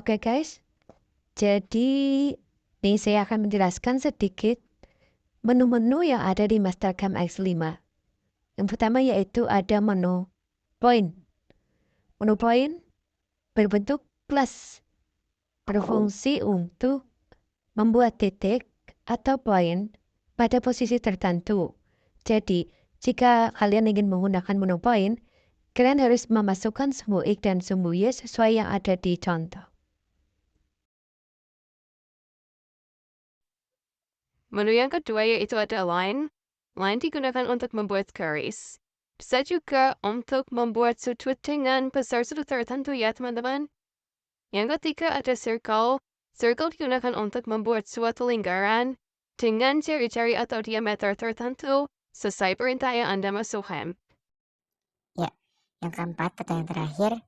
Oke guys, jadi nih saya akan menjelaskan sedikit menu-menu yang ada di Mastercam X5. Yang pertama yaitu ada menu point. Menu point berbentuk plus, berfungsi untuk membuat titik atau poin pada posisi tertentu. Jadi, jika kalian ingin menggunakan menu point, kalian harus memasukkan sumbu X dan sumbu Y sesuai yang ada di contoh. Menu yang kedua yaitu ada line. Line digunakan untuk membuat garis. Bisa juga untuk membuat sudut dengan besar sudut tertentu ya teman-teman. Yang ketiga ada circle. Circle digunakan untuk membuat suatu lingkaran dengan jari-jari atau diameter tertentu sesuai perintah yang Anda masukkan. Ya, yang keempat atau yang terakhir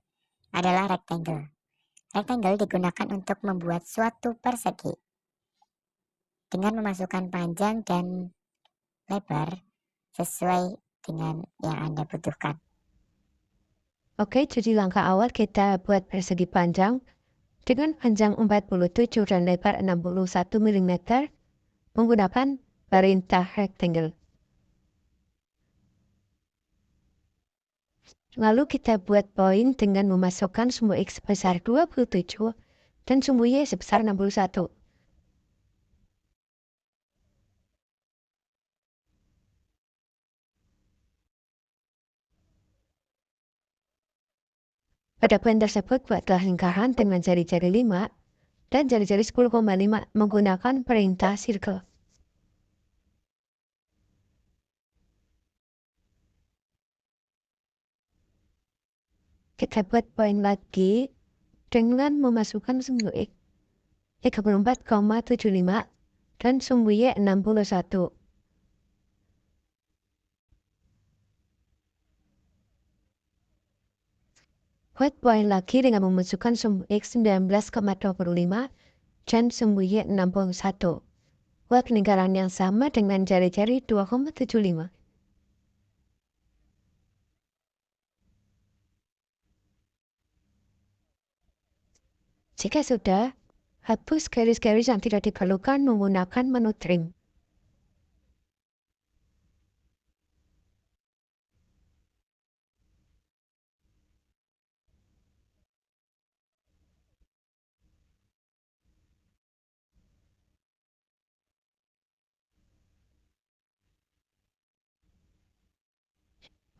adalah rectangle. Rectangle digunakan untuk membuat suatu persegi dengan memasukkan panjang dan lebar sesuai dengan yang Anda butuhkan. Oke, jadi langkah awal kita buat persegi panjang dengan panjang 47 dan lebar 61 mm menggunakan perintah rectangle. Lalu kita buat poin dengan memasukkan sumbu X sebesar 27 dan sumbu Y sebesar 61. Pada poin tersebut buatlah lingkaran dengan jari-jari 5 dan jari-jari 10,5 menggunakan perintah circle. Kita buat poin lagi dengan memasukkan sumbu X 34,75 dan sumbu Y 61. Buat poin lagi dengan memasukkan sumbu X 19,25 dan sumbu Y 61. Buat lingkaran yang sama dengan jari-jari 2,75. Jika sudah, hapus garis-garis yang tidak diperlukan menggunakan menu trim.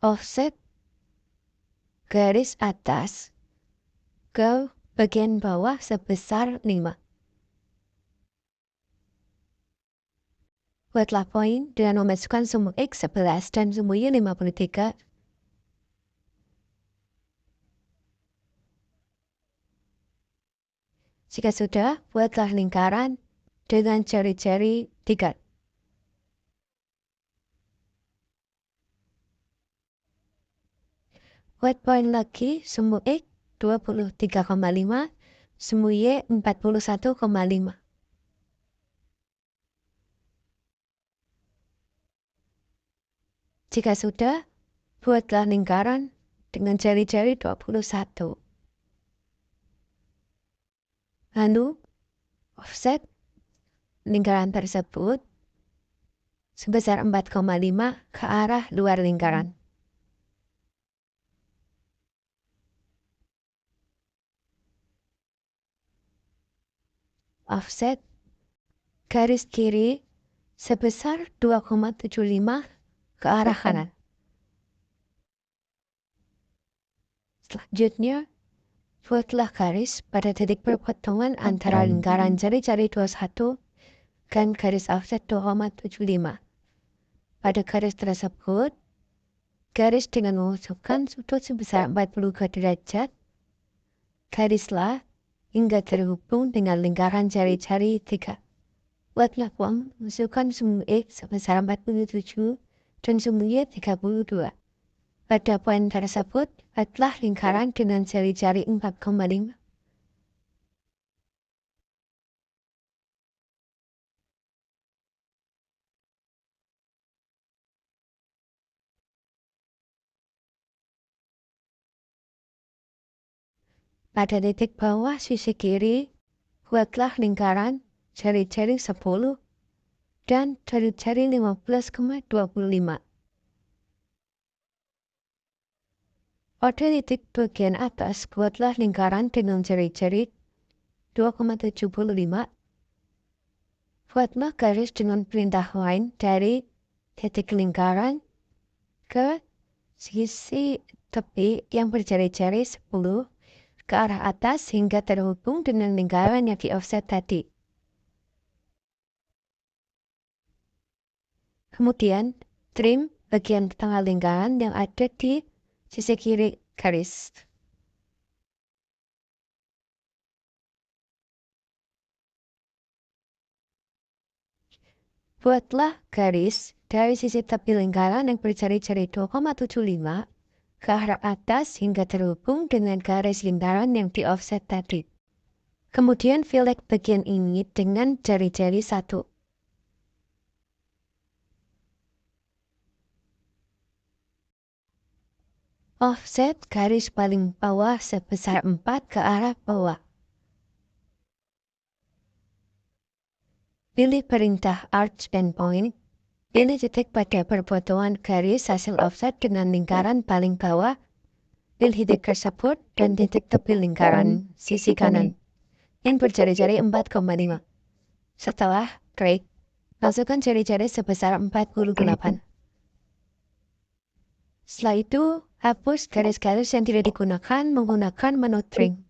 Offset garis atas ke bagian bawah sebesar 5. Buatlah poin dengan memasukkan sumbu X 11 dan sumbu Y 53. Jika sudah, buatlah lingkaran dengan jari-jari 3. Buat poin lagi, sumbu X 23,5, sumbu Y 41,5. Jika sudah, buatlah lingkaran dengan jari-jari 21. Lalu, offset lingkaran tersebut sebesar 4,5 ke arah luar lingkaran. Offset garis kiri sebesar 2,75 ke arah kanan. Selanjutnya, buatlah garis pada titik perpotongan antara lingkaran jari-jari 21 dan garis offset 2,75. Pada garis tersebut, garis dengan memasukkan sudut sebesar 43 derajat, garislah hingga terhubung dengan lingkaran jari-jari 3. Buatlah poin, masukkan sumbu X sebesar 47 dan sumbu Y 32. Pada poin tersebut, buatlah lingkaran dengan jari-jari 4,5. Pada titik bawah sisi kiri, buatlah lingkaran jari-jari 10 dan jari-jari 15,25. Pada titik bagian atas, buatlah lingkaran dengan jari-jari 2,75. Buatlah garis dengan perintah line dari titik lingkaran ke sisi tepi yang berjari-jari 10 ke arah atas hingga terhubung dengan lingkaran yang di offset tadi. Kemudian, trim bagian tengah lingkaran yang ada di sisi kiri garis. Buatlah garis dari sisi tepi lingkaran yang berjari-jari 2,75 ke arah atas hingga terhubung dengan garis lingkaran yang di offset tadi. Kemudian fillet bagian ini dengan jari-jari 1. Offset garis paling bawah sebesar 4 ke arah bawah. Pilih perintah arch and point. Pilih titik pada perpotongan garis hasil offset dengan lingkaran paling bawah. Pilih titik tersebut dan titik tepi lingkaran sisi kanan yang berjari-jari 4,5. Setelah klik, masukkan jari-jari sebesar 48. Setelah itu, hapus garis-garis yang tidak digunakan menggunakan menu trim.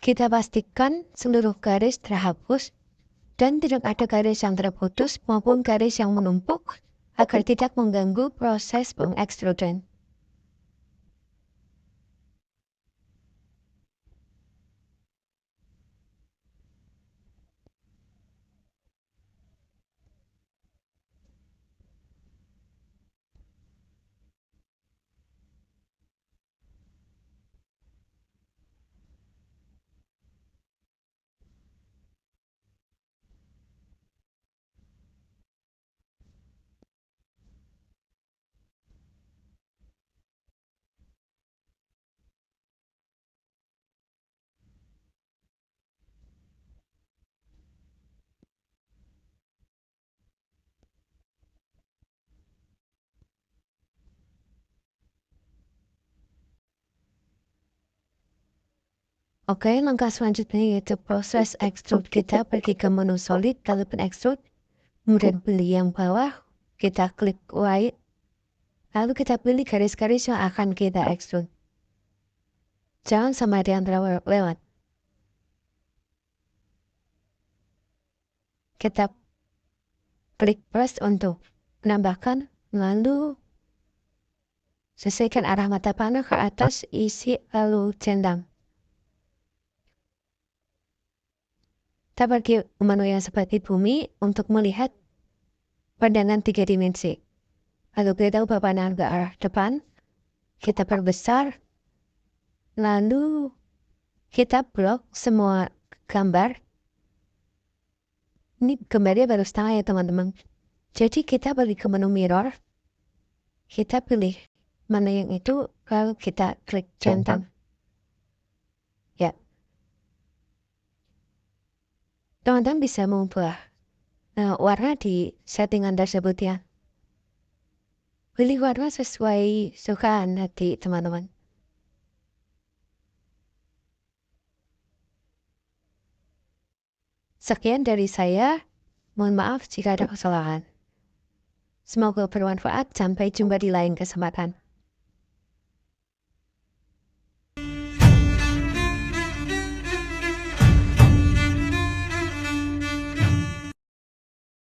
Kita pastikan seluruh garis terhapus dan tidak ada garis yang terputus maupun garis yang menumpuk agar tidak mengganggu proses pengekstrudan. Oke, langkah selanjutnya yaitu proses extrude. Kita pergi ke menu solid, lalu pen extrude, kemudian pilih yang bawah, kita klik right, lalu kita pilih garis-garis yang akan kita extrude. Jangan sampai ada yang terlewat. Kita klik press untuk menambahkan, lalu sesuaikan arah mata panah ke atas, isi lalu centang. Kita pergi ke menu yang seperti bumi untuk melihat pandangan 3 dimensi. Lalu kita ubah pandangan ke arah depan, kita perbesar, lalu kita blok semua gambar Ini gambarnya baru setengah ya teman-teman. Jadi kita balik ke menu mirror. Kita pilih mana yang itu, kalau kita klik centang. Ya. Teman-teman bisa mengubah warna di settingan tersebut ya. Pilih warna sesuai sukaan hati teman-teman. Sekian dari saya. Mohon maaf jika ada kesalahan. Semoga bermanfaat. Sampai jumpa di lain kesempatan.